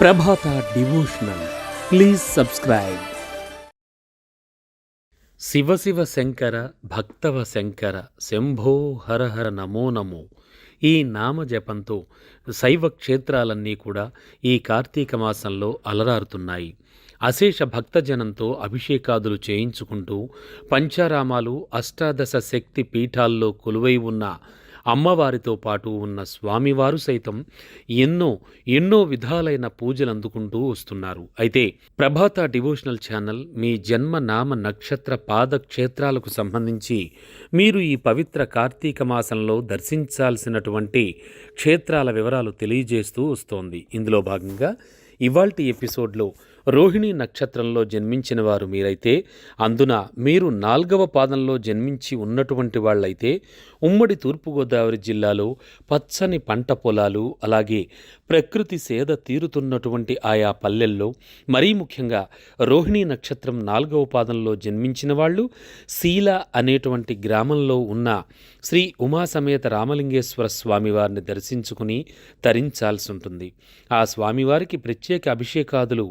Prabhata devotional. Please subscribe. Shiva Shiva Shankara భక్తవ శంకర శంభో హర హర నమో నమో. ఈ నామ జపంతో శైవ క్షేత్రాలన్నీ కూడా ఈ కార్తీక మాసంలో అలరారుతున్నాయి. అశేష భక్తజనంతో అభిషేకాదులు చేయించుకుంటూ పంచారామాలు, అష్టాదశ శక్తి పీఠాల్లో కొలువై ఉన్న అమ్మవారితో పాటు ఉన్న స్వామివారు సైతం ఎన్నో విధాలైన పూజలు అందుకుంటూ వస్తున్నారు. అయితే ప్రభాత డివోషనల్ ఛానల్ మీ జన్మ నామ నక్షత్ర పాద క్షేత్రాలకు సంబంధించి మీరు ఈ పవిత్ర కార్తీక మాసంలో దర్శించాల్సినటువంటి క్షేత్రాల వివరాలు తెలియజేస్తూ వస్తోంది. ఇందులో భాగంగా ఇవాల్టి ఎపిసోడ్లో రోహిణీ నక్షత్రంలో జన్మించిన వారు మీరైతే, అందున మీరు 4వ పాదంలో జన్మించి ఉన్నటువంటి వాళ్ళైతే ఉమ్మడి తూర్పుగోదావరి జిల్లాలో పచ్చని పంట పొలాలు, అలాగే ప్రకృతి సేద తీరుతున్నటువంటి ఆయా పల్లెల్లో, మరీ ముఖ్యంగా రోహిణీ నక్షత్రం 4వ పాదంలో జన్మించిన వాళ్ళు శీల అనేటువంటి గ్రామంలో ఉన్న శ్రీ ఉమాసమేత రామలింగేశ్వర స్వామివారిని దర్శించుకుని తరించాల్సి ఉంటుంది. ఆ స్వామివారికి ప్రత్యేక అభిషేకాదులు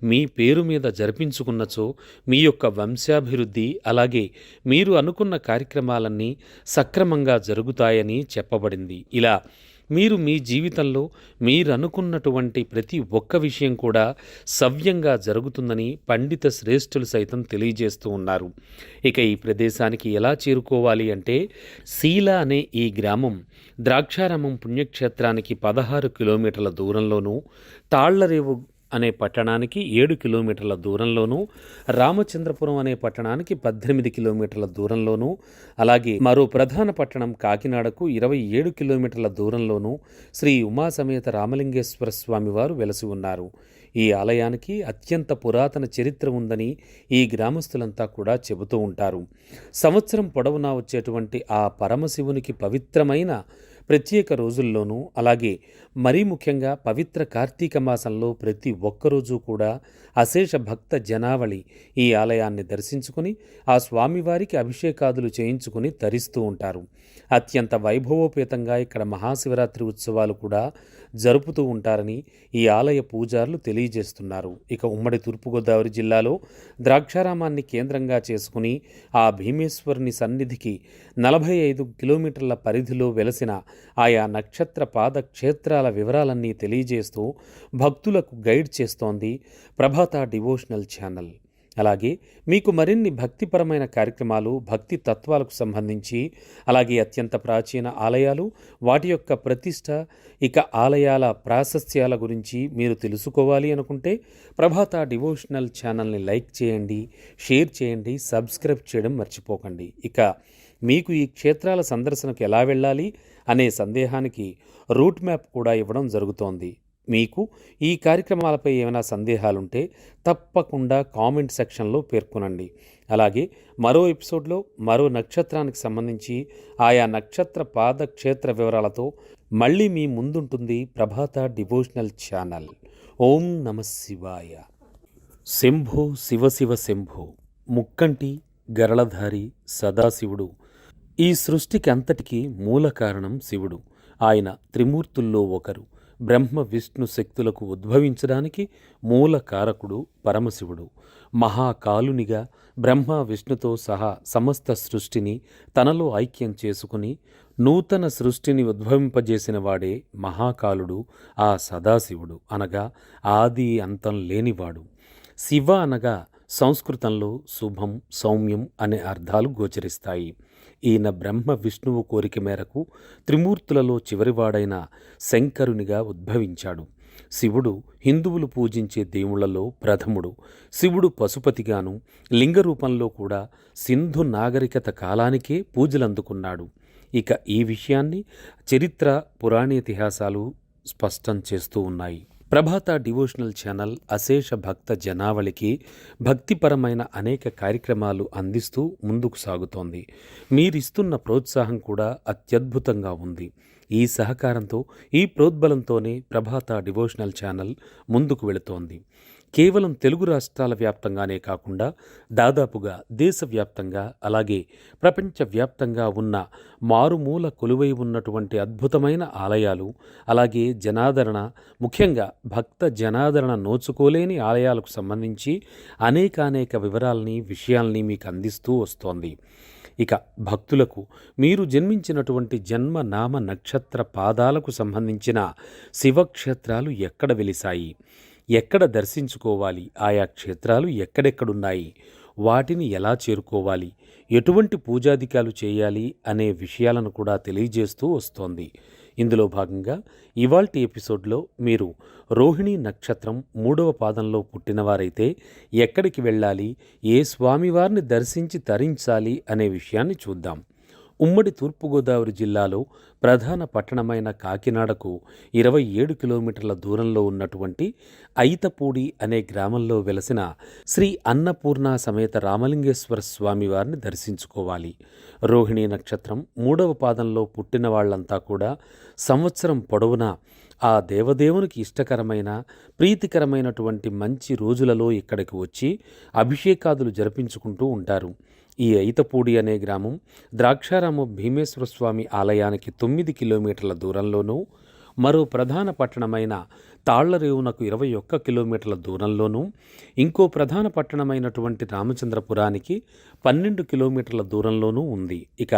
మీ పేరు మీద జరిపించుకున్నచో మీ యొక్క వంశాభివృద్ధి, అలాగే మీరు అనుకున్న కార్యక్రమాలన్నీ సక్రమంగా జరుగుతాయని చెప్పబడింది. ఇలా మీరు మీ జీవితంలో మీరనుకున్నటువంటి ప్రతి ఒక్క విషయం కూడా సవ్యంగా జరుగుతుందని పండిత శ్రేష్ఠులు సైతం తెలియజేస్తూ ఉన్నారు. ఇక ఈ ప్రదేశానికి ఎలా చేరుకోవాలి అంటే, శీల అనే ఈ గ్రామం ద్రాక్షారామం పుణ్యక్షేత్రానికి 16 కిలోమీటర్ల దూరంలోనూ, తాళ్లరేవు అనే పట్టణానికి 7 కిలోమీటర్ల దూరంలోనూ, రామచంద్రపురం అనే పట్టణానికి 18 కిలోమీటర్ల దూరంలోనూ, అలాగే మరో ప్రధాన పట్టణం కాకినాడకు 27 కిలోమీటర్ల దూరంలోనూ శ్రీ ఉమాసమేత రామలింగేశ్వర స్వామివారు వెలసి ఉన్నారు. ఈ ఆలయానికి అత్యంత పురాతన చరిత్ర ఉందని ఈ గ్రామస్తులంతా కూడా చెబుతూ ఉంటారు. సంవత్సరం పొడవునా వచ్చేటువంటి ఆ పరమశివునికి పవిత్రమైన ప్రత్యేక రోజుల్లోనూ, అలాగే మరీ ముఖ్యంగా పవిత్ర కార్తీక మాసంలో ప్రతి ఒక్కరోజు కూడా అశేష భక్త జనావళి ఈ ఆలయాన్ని దర్శించుకుని ఆ స్వామివారికి అభిషేకాదులు చేయించుకుని తరిస్తూ ఉంటారు. అత్యంత వైభవోపేతంగా ఇక్కడ మహాశివరాత్రి ఉత్సవాలు కూడా జరుపుతూ ఉంటారని ఈ ఆలయ పూజారులు తెలియజేస్తున్నారు. ఇక ఉమ్మడి తూర్పుగోదావరి జిల్లాలో ద్రాక్షారామాన్ని కేంద్రంగా చేసుకుని ఆ భీమేశ్వరుని సన్నిధికి 45 కిలోమీటర్ల పరిధిలో వెలసిన ఆయా నక్షత్ర పాద క్షేత్రాల వివరాలన్నీ తెలియజేస్తూ భక్తులకు గైడ్ చేస్తోంది ప్రభాత డివోషనల్ ఛానల్. అలాగే మీకు మరిన్ని భక్తిపరమైన కార్యక్రమాలు, భక్తి తత్వాలకు సంబంధించి, అలాగే అత్యంత ప్రాచీన ఆలయాలు, వాటి యొక్క ప్రతిష్ట, ఇక ఆలయాల ప్రాశస్త్యాల గురించి మీరు తెలుసుకోవాలి అనుకుంటే ప్రభాత డివోషనల్ ఛానల్ని లైక్ చేయండి, షేర్ చేయండి, సబ్స్క్రైబ్ చేయడం మర్చిపోకండి. ఇక మీకు ఈ క్షేత్రాల సందర్శనకు ఎలా వెళ్ళాలి అనే సందేహానికి రూట్ మ్యాప్ కూడా ఇవ్వడం జరుగుతోంది. మీకు ఈ కార్యక్రమాలపై ఏమైనా సందేహాలుంటే తప్పకుండా కామెంట్ సెక్షన్లో పేర్కొనండి. అలాగే మరో ఎపిసోడ్లో మరో నక్షత్రానికి సంబంధించి ఆయా నక్షత్ర పాద క్షేత్ర వివరాలతో మళ్ళీ మీ ముందుంటుంది ప్రభాత డివోషనల్ ఛానల్. ఓం నమ శివాయ. శంభో శివ శివ శంభో. ముక్కంటి గరళధారి సదాశివుడు. ఈ సృష్టికి అంతటికీ మూల కారణం శివుడు. ఆయన త్రిమూర్తుల్లో ఒకరు. బ్రహ్మ విష్ణు శక్తులకు ఉద్భవించడానికి మూల కారకుడు పరమశివుడు. మహాకాలునిగా బ్రహ్మ విష్ణుతో సహా సమస్త సృష్టిని తనలో ఐక్యం చేసుకుని నూతన సృష్టిని ఉద్భవింపజేసిన వాడే మహాకాలుడు, ఆ సదాశివుడు. అనగా ఆది అంతం లేనివాడు. శివ అనగా సంస్కృతంలో శుభం, సౌమ్యం అనే అర్థాలు గోచరిస్తాయి. ఈయన బ్రహ్మ విష్ణువు కోరిక మేరకు త్రిమూర్తులలో చివరివాడైన శంకరునిగా ఉద్భవించాడు. శివుడు హిందువులు పూజించే దేవుళ్లలో ప్రథముడు. శివుడు పశుపతిగాను, లింగ రూపంలో కూడా సింధు నాగరికత కాలానికే పూజలందుకున్నాడు. ఇక ఈ విషయాన్ని చరిత్ర, పురాణేతిహాసాలు స్పష్టం చేస్తూ ఉన్నాయి. ప్రభాత డివోషనల్ ఛానల్ అశేష భక్త జనావళికి భక్తిపరమైన అనేక కార్యక్రమాలు అందిస్తూ ముందుకు సాగుతోంది. మీరిస్తున్న ప్రోత్సాహం కూడా అత్యద్భుతంగా ఉంది. ఈ సహకారంతో, ఈ ప్రోద్బలంతోనే ప్రభాత డివోషనల్ ఛానల్ ముందుకు వెళుతోంది. కేవలం తెలుగు రాష్ట్రాల వ్యాప్తంగానే కాకుండా దాదాపుగా దేశవ్యాప్తంగా అలాగే ప్రపంచవ్యాప్తంగా ఉన్న మారుమూల కొలువై ఉన్నటువంటి అద్భుతమైన ఆలయాలు, అలాగే జనాదరణ, ముఖ్యంగా భక్త జనాదరణ నోచుకోలేని ఆలయాలకు సంబంధించి అనేకానేక వివరాల్ని, విషయాల్ని మీకు అందిస్తూ వస్తోంది. ఇక భక్తులకు మీరు జన్మించినటువంటి జన్మ నామ నక్షత్ర పాదాలకు సంబంధించిన శివక్షేత్రాలు ఎక్కడ వెలిశాయి, ఎక్కడ దర్శించుకోవాలి, ఆయా క్షేత్రాలు ఎక్కడెక్కడున్నాయి, వాటిని ఎలా చేరుకోవాలి, ఎటువంటి పూజాధికాలు చేయాలి అనే విషయాలను కూడా తెలియజేస్తూ వస్తోంది. ఇందులో భాగంగా ఇవాల్టి ఎపిసోడ్లో మీరు రోహిణీ నక్షత్రం 3వ పాదంలో పుట్టినవారైతే ఎక్కడికి వెళ్ళాలి, ఏ స్వామివారిని దర్శించి తరించాలి అనే విషయాన్ని చూద్దాం. ఉమ్మడి తూర్పుగోదావరి జిల్లాలో ప్రధాన పట్టణమైన కాకినాడకు 27 కిలోమీటర్ల దూరంలో ఉన్నటువంటి అయితపూడి అనే గ్రామంలో వెలసిన శ్రీ అన్నపూర్ణ సమేత రామలింగేశ్వర స్వామి వారిని దర్శించుకోవాలి. రోహిణీ నక్షత్రం 3వ పాదంలో పుట్టిన వాళ్ళంతా కూడా సంవత్సరం పొడవునా ఆ దేవదేవునికి ఇష్టకరమైన ప్రీతికరమైనటువంటి మంచి రోజులలో ఇక్కడికి వచ్చి అభిషేకాదులు జరిపించుకుంటూ ఉంటారు. ఈ అయితపూడి అనే గ్రామం ద్రాక్షారామ భీమేశ్వర స్వామి ఆలయానికి 9 కిలోమీటర్ల దూరంలోనూ, మరో ప్రధాన పట్టణమైన తాళ్లరేవునకు 21 కిలోమీటర్ల దూరంలోనూ, ఇంకో ప్రధాన పట్టణమైనటువంటి రామచంద్రపురానికి 12 కిలోమీటర్ల దూరంలోనూ ఉంది. ఇక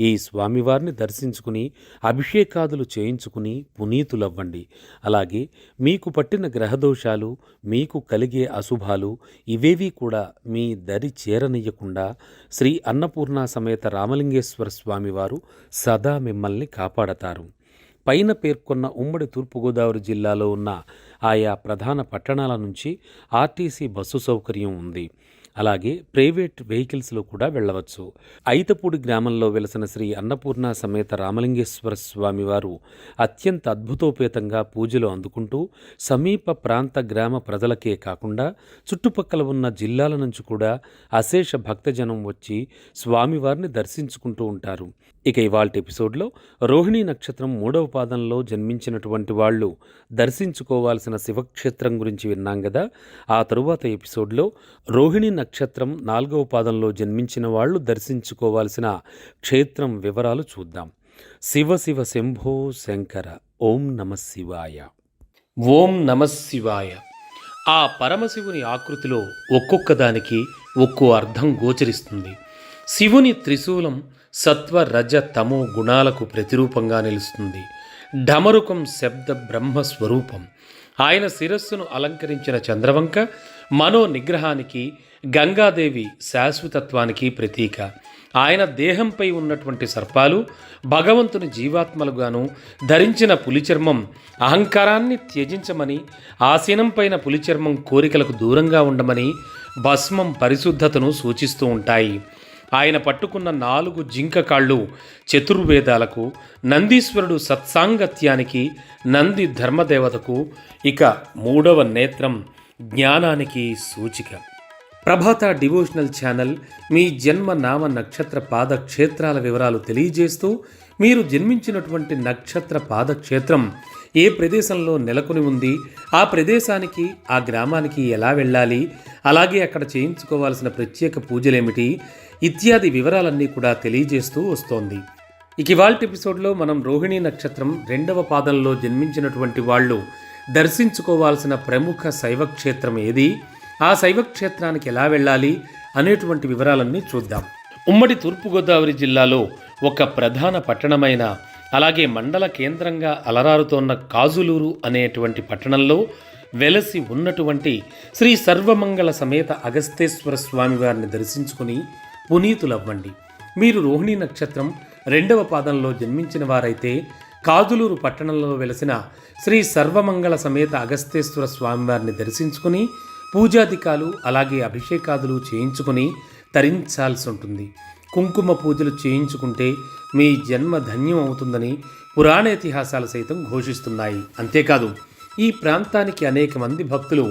ఈ స్వామివారిని దర్శించుకుని అభిషేకాదులు చేయించుకుని పునీతులవ్వండి. అలాగే మీకు పట్టిన గ్రహదోషాలు, మీకు కలిగే అశుభాలు ఇవేవీ కూడా మీ దరి చేరనీయకుండా శ్రీ అన్నపూర్ణ సమేత రామలింగేశ్వర స్వామివారు సదా మిమ్మల్ని కాపాడతారు. పైన పేర్కొన్న ఉమ్మడి తూర్పుగోదావరి జిల్లాలో ఉన్న ఆయా ప్రధాన పట్టణాల నుంచి ఆర్టీసీ బస్సు సౌకర్యం ఉంది. అలాగే ప్రైవేట్ వెహికల్స్లో కూడా వెళ్ళవచ్చు. అయితపూడి గ్రామంలో వెలసిన శ్రీ అన్నపూర్ణ సమేత రామలింగేశ్వర స్వామివారు అత్యంత అద్భుతోపేతంగా పూజలు అందుకుంటూ సమీప ప్రాంత గ్రామ ప్రజలకే కాకుండా చుట్టుపక్కల ఉన్న జిల్లాల నుంచి కూడా అశేష భక్తజనం వచ్చి స్వామివారిని దర్శించుకుంటూ ఉంటారు. ఇక ఇవాల్టి ఎపిసోడ్లో రోహిణీ నక్షత్రం 3వ పాదంలో జన్మించినటువంటి వాళ్ళు దర్శించుకోవాల్సిన శివక్షేత్రం గురించి విన్నాం కదా. ఆ తరువాత ఎపిసోడ్లో రోహిణీ నక్షత్రం 4వ పాదంలో జన్మించిన వాళ్ళు దర్శించుకోవాల్సిన క్షేత్రం వివరాలు చూద్దాం. శివ శివ శంభో శంకర, ఓం నమః శివాయ. ఓం నమః శివాయ. ఆ పరమశివుని ఆకృతిలో ఒక్కొక్క దానికి ఒక్కో అర్థం గోచరిస్తుంది. శివుని త్రిశూలం సత్వ రజ తమో గుణాలకు ప్రతిరూపంగా నిలుస్తుంది. ఢమరుకం శబ్ద బ్రహ్మ స్వరూపం. ఆయన శిరస్సును అలంకరించిన చంద్రవంక మనో నిగ్రహానికి, గంగాదేవి శాశ్వతత్వానికి ప్రతీక. ఆయన దేహంపై ఉన్నటువంటి సర్పాలు భగవంతుని జీవాత్మలుగాను, ధరించిన పులిచర్మం అహంకారాన్ని త్యజించమని, ఆసీనంపైన పులిచర్మం కోరికలకు దూరంగా ఉండమని, భస్మం పరిశుద్ధతను సూచిస్తూ ఉంటాయి. ఆయన పట్టుకున్న 4 జింక కాళ్ళు చతుర్వేదాలకు, నందీశ్వరుడు సత్సాంగత్యానికి, నంది ధర్మదేవతకు, ఇక 3వ నేత్రం జ్ఞానానికి సూచిక. ప్రభాత డివోషనల్ ఛానల్ మీ జన్మ నామ నక్షత్ర పాద క్షేత్రాల వివరాలు తెలియజేస్తూ, మీరు జన్మించినటువంటి నక్షత్ర పాదక్షేత్రం ఏ ప్రదేశంలో నెలకొని ఉంది, ఆ ప్రదేశానికి, ఆ గ్రామానికి ఎలా వెళ్ళాలి, అలాగే అక్కడ చేయించుకోవాల్సిన ప్రత్యేక పూజలేమిటి ఇత్యాది వివరాలన్నీ కూడా తెలియజేస్తూ వస్తోంది. ఇక ఇవాల్టి ఎపిసోడ్లో మనం రోహిణీ నక్షత్రం 2వ పాదంలో జన్మించినటువంటి వాళ్ళు దర్శించుకోవాల్సిన ప్రముఖ శైవక్షేత్రం ఏది, ఆ శైవక్షేత్రానికి ఎలా వెళ్ళాలి అనేటువంటి వివరాలన్నీ చూద్దాం. ఉమ్మడి తూర్పుగోదావరి జిల్లాలో ఒక ప్రధాన పట్టణమైన, అలాగే మండల కేంద్రంగా అలరారుతోన్న కాజులూరు అనేటువంటి పట్టణంలో వెలసి ఉన్నటువంటి శ్రీ సర్వమంగళ సమేత అగస్తేశ్వర స్వామివారిని దర్శించుకుని పునీతులవ్వండి. మీరు రోహిణీ నక్షత్రం 2వ పాదంలో జన్మించిన వారైతే కాజులూరు పట్టణంలో వెలసిన శ్రీ సర్వమంగళ సమేత అగస్తేశ్వర స్వామివారిని దర్శించుకుని పూజాధికాలు, అలాగే అభిషేకాదులు చేయించుకుని తరించాల్సి ఉంటుంది. కుంకుమ పూజలు చేయించుకుంటే మీ జన్మ ధన్యం అవుతుందని పురాణ ఇతిహాసాలు సైతం ఘోషిస్తున్నాయి. అంతేకాదు, ఈ ప్రాంతానికి అనేక మంది భక్తులు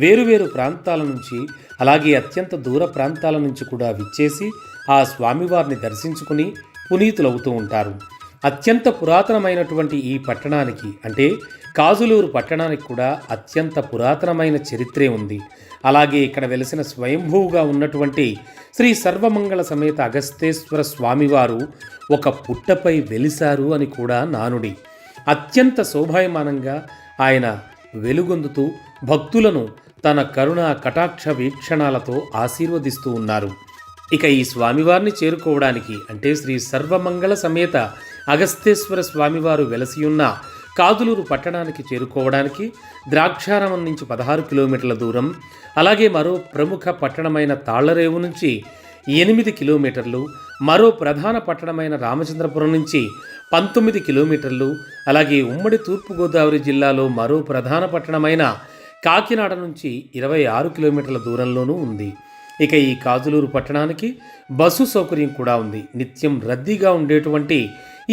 వేరువేరు ప్రాంతాల నుంచి, అలాగే అత్యంత దూర ప్రాంతాల నుంచి కూడా విచ్చేసి ఆ స్వామివారిని దర్శించుకుని పునీతులవుతూ ఉంటారు. అత్యంత పురాతనమైనటువంటి ఈ పట్టణానికి అంటే కాజులూరు పట్టణానికి కూడా అత్యంత పురాతనమైన చరిత్రే ఉంది. అలాగే ఇక్కడ వెలిసిన స్వయంభూగా ఉన్నటువంటి శ్రీ సర్వమంగళ సమేత అగస్తేశ్వర స్వామివారు ఒక పుట్టపై వెలిశారు అని కూడా నానుడి. అత్యంత శోభాయమానంగా ఆయన వెలుగొందుతూ భక్తులను తన కరుణ కటాక్ష వీక్షణాలతో ఆశీర్వదిస్తూ ఉన్నారు. ఇక ఈ స్వామివారిని చేరుకోవడానికి అంటే శ్రీ సర్వమంగళ సమేత అగస్తేశ్వర స్వామివారు వెలసియున్న కాదులూరు పట్టణానికి చేరుకోవడానికి ద్రాక్షారామం నుంచి 16 కిలోమీటర్ల దూరం, అలాగే మరో ప్రముఖ పట్టణమైన తాళ్లరేవు నుంచి 8 కిలోమీటర్లు, మరో ప్రధాన పట్టణమైన రామచంద్రపురం నుంచి 19 కిలోమీటర్లు, అలాగే ఉమ్మడి తూర్పుగోదావరి జిల్లాలో మరో ప్రధాన పట్టణమైన కాకినాడ నుంచి 26 కిలోమీటర్ల దూరంలోనూ ఉంది. ఇక ఈ కాజులూరు పట్టణానికి బస్సు సౌకర్యం కూడా ఉంది. నిత్యం రద్దీగా ఉండేటువంటి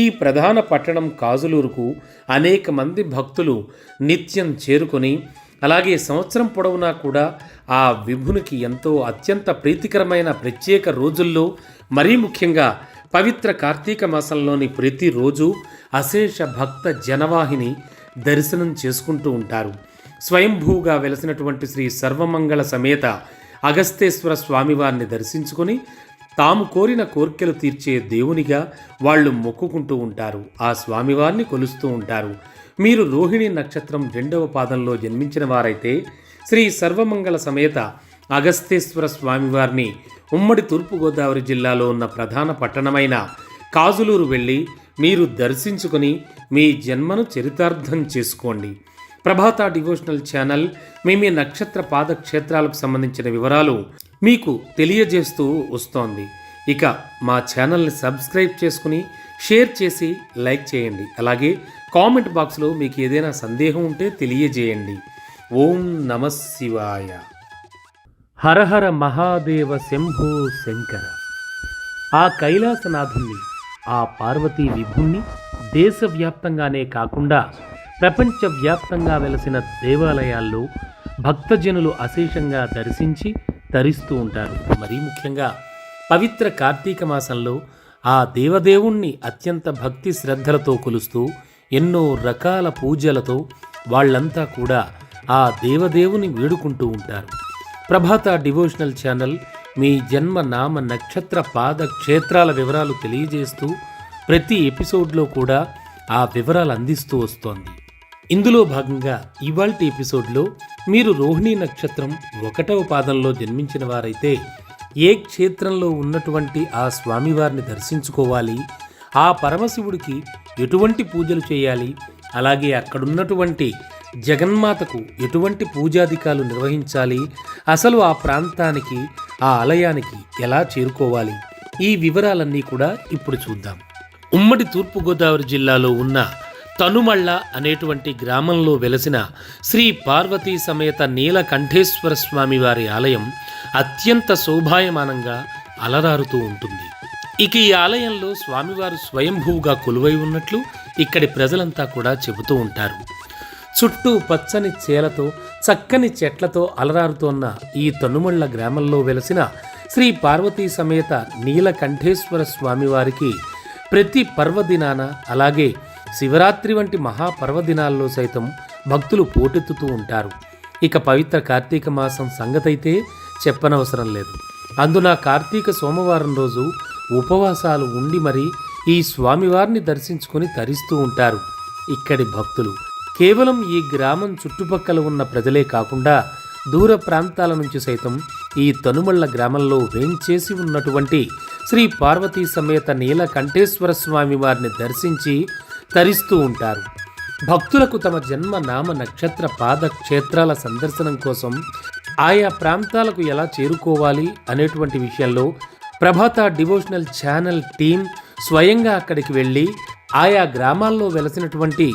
ఈ ప్రధాన పట్టణం కాజులూరుకు అనేక మంది భక్తులు నిత్యం చేరుకొని అలాగే సంవత్సరం పొడవునా కూడా ఆ విభునికి ఎంతో అత్యంత ప్రీతికరమైన ప్రత్యేక రోజుల్లో మరీ ముఖ్యంగా పవిత్ర కార్తీక మాసంలోని ప్రతిరోజు అశేష భక్త జనవాహిని దర్శనం చేసుకుంటూ ఉంటారు. స్వయంభూగా వెలసినటువంటి శ్రీ సర్వమంగళ సమేత అగస్తేశ్వర స్వామివారిని దర్శించుకొని తాము కోరిన కోర్కెలు తీర్చే దేవునిగా వాళ్ళు మొక్కుకుంటూ ఉంటారు. ఆ స్వామివారిని కొలుస్తూ ఉంటారు. మీరు రోహిణి నక్షత్రం 2వ పాదంలో జన్మించిన వారైతే శ్రీ సర్వమంగళ సమేత అగస్తేశ్వర స్వామివారిని ఉమ్మడి తూర్పుగోదావరి జిల్లాలో ఉన్న ప్రధాన పట్టణమైన కాజులూరు వెళ్ళి మీరు దర్శించుకొని మీ జన్మను చరితార్థం చేసుకోండి. ప్రభాత డివోషనల్ ఛానల్ మీ నక్షత్ర పాద క్షేత్రాలకు సంబంధించిన వివరాలు మీకు తెలియజేస్తూ వస్తోంది. ఇక మా ఛానల్ని సబ్స్క్రైబ్ చేసుకుని షేర్ చేసి లైక్ చేయండి. అలాగే కామెంట్ బాక్స్లో మీకు ఏదైనా సందేహం ఉంటే తెలియజేయండి. ఓం నమః శివాయ. హరహర మహాదేవ శంభో శంకర. ఆ కైలాసనాథుణ్ణి, ఆ పార్వతీ విభుణ్ణి దేశవ్యాప్తంగానే కాకుండా ప్రపంచవ్యాప్తంగా వెలసిన దేవాలయాల్లో భక్తజనులు అశేషంగా దర్శించి తరిస్తూ ఉంటారు. మరీ ముఖ్యంగా పవిత్ర కార్తీక మాసంలో ఆ దేవదేవుణ్ణి అత్యంత భక్తి శ్రద్ధలతో కొలుస్తూ ఎన్నో రకాల పూజలతో వాళ్ళంతా కూడా ఆ దేవదేవుని వేడుకుంటూ ఉంటారు. ప్రభాత డివోషనల్ ఛానల్ మీ జన్మ నామ నక్షత్ర పాద క్షేత్రాల వివరాలు తెలియజేస్తూ ప్రతి ఎపిసోడ్లో కూడా ఆ వివరాలు అందిస్తూ వస్తోంది. ఇందులో భాగంగా ఇవాల్టి ఎపిసోడ్లో మీరు రోహిణీ నక్షత్రం 1వ పాదంలో జన్మించిన వారైతే ఏ క్షేత్రంలో ఉన్నటువంటి ఆ స్వామివారిని దర్శించుకోవాలి, ఆ పరమశివుడికి ఎటువంటి పూజలు చేయాలి, అలాగే అక్కడున్నటువంటి జగన్మాతకు ఎటువంటి పూజాధికాలు నిర్వహించాలి, అసలు ఆ ప్రాంతానికి ఆ ఆలయానికి ఎలా చేరుకోవాలి, ఈ వివరాలన్నీ కూడా ఇప్పుడు చూద్దాం. ఉమ్మడి తూర్పుగోదావరి జిల్లాలో ఉన్న తనుమళ్ళ అనేటువంటి గ్రామంలో వెలసిన శ్రీ పార్వతీ సమేత నీలకంఠేశ్వర స్వామి వారి ఆలయం అత్యంత శోభాయమానంగా అలరారుతూ ఉంటుంది. ఇక ఈ ఆలయంలో స్వామివారు స్వయంభూగా కొలువై ఉన్నట్లు ఇక్కడి ప్రజలంతా కూడా చెబుతూ ఉంటారు. చుట్టూ పచ్చని చేలతో చక్కని చెట్లతో అలరారుతోన్న ఈ తనుమళ్ళ గ్రామంలో వెలసిన శ్రీ పార్వతీ సమేత నీలకంఠేశ్వర స్వామివారికి ప్రతి పర్వదినాన అలాగే శివరాత్రి వంటి మహాపర్వదినాల్లో సైతం భక్తులు పోటెత్తుతూ ఉంటారు. ఇక పవిత్ర కార్తీక మాసం సంగతైతే చెప్పనవసరం లేదు. అందున కార్తీక సోమవారం రోజు ఉపవాసాలు ఉండి మరి ఈ స్వామివారిని దర్శించుకొని తరిస్తూ ఉంటారు ఇక్కడి భక్తులు. కేవలం ఈ గ్రామం చుట్టుపక్కల ఉన్న ప్రజలే కాకుండా దూర ప్రాంతాల నుంచి సైతం ఈ తనుమళ్ళ గ్రామంలో వేంచేసి ఉన్నటువంటి శ్రీ పార్వతీ సమేత నీలకంఠేశ్వర స్వామి వారిని దర్శించి తరిస్తూ ఉంటారు. భక్తులకు తమ జన్మ నామ నక్షత్ర పాద క్షేత్రాల సందర్శనం కోసం ఆయా ప్రాంతాలకు ఎలా చేరుకోవాలి అనేటువంటి విషయంలో ప్రభాత డివోషనల్ ఛానల్ టీం స్వయంగా అక్కడికి వెళ్ళి ఆయా గ్రామాల్లో వెలసినటువంటి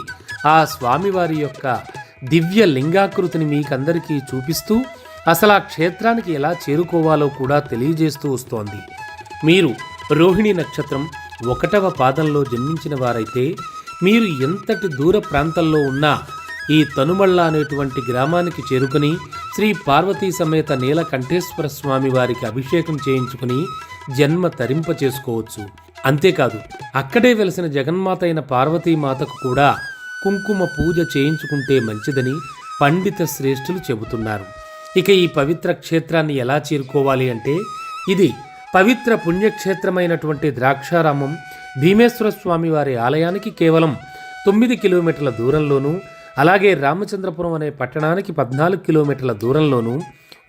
ఆ స్వామివారి యొక్క దివ్య లింగాకృతిని మీకందరికీ చూపిస్తూ అసలు ఆ క్షేత్రానికి ఎలా చేరుకోవాలో కూడా తెలియజేస్తూ వస్తోంది. మీరు రోహిణి నక్షత్రం 1వ పాదంలో జన్మించిన వారైతే మీరు ఎంతటి దూర ప్రాంతంలో ఉన్నా ఈ తనుమళ్ళ అనేటువంటి గ్రామానికి చేరుకుని శ్రీ పార్వతీ సమేత నీలకంఠేశ్వర స్వామి వారికి అభిషేకం చేయించుకుని జన్మ తరింప చేసుకోవచ్చు. అంతేకాదు అక్కడే వెలసిన జగన్మాత అయిన పార్వతీమాతకు కూడా కుంకుమ పూజ చేయించుకుంటే మంచిదని పండిత శ్రేష్ఠులు చెబుతున్నారు. ఇక ఈ పవిత్ర క్షేత్రాన్ని ఎలా చేరుకోవాలి అంటే, ఇది పవిత్ర పుణ్యక్షేత్రమైనటువంటి ద్రాక్షారామం భీమేశ్వర స్వామి వారి ఆలయానికి కేవలం 9 కిలోమీటర్ల దూరంలోనూ, అలాగే రామచంద్రపురం అనే పట్టణానికి 14 కిలోమీటర్ల దూరంలోనూ,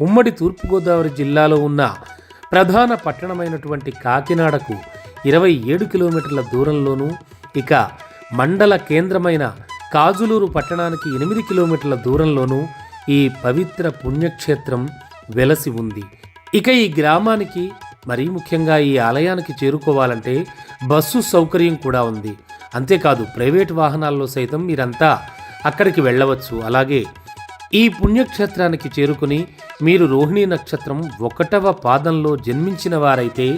ఉమ్మడి తూర్పుగోదావరి జిల్లాలో ఉన్న ప్రధాన పట్టణమైనటువంటి కాకినాడకు 27 కిలోమీటర్ల దూరంలోనూ, ఇక మండల కేంద్రమైన కాజులూరు పట్టణానికి 8 కిలోమీటర్ల దూరంలోనూ ఈ పవిత్ర పుణ్యక్షేత్రం వెలసి ఉంది. ఇక ఈ గ్రామానికి మరీ ముఖ్యంగా ఈ ఆలయానికి చేరుకోవాలంటే బస్సు సౌకర్యం కూడా ఉంది. అంతేకాదు ప్రైవేటు వాహనాల్లో సైతం మీరంతా అక్కడికి వెళ్ళవచ్చు. అలాగే ఈ పుణ్యక్షేత్రానికి చేరుకుని మీరు రోహిణీ నక్షత్రం 1వ పాదంలో జన్మించిన వారైతే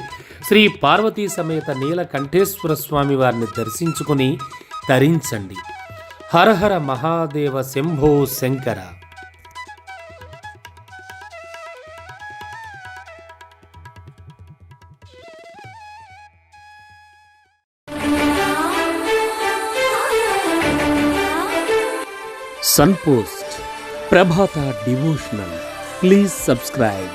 శ్రీ పార్వతీ సమేత నీలకంఠేశ్వర స్వామి వారిని దర్శించుకుని తరించండి. హరహర Mahadeva Shambho Shankara. Sunpost Prabhata Devotional. Please subscribe.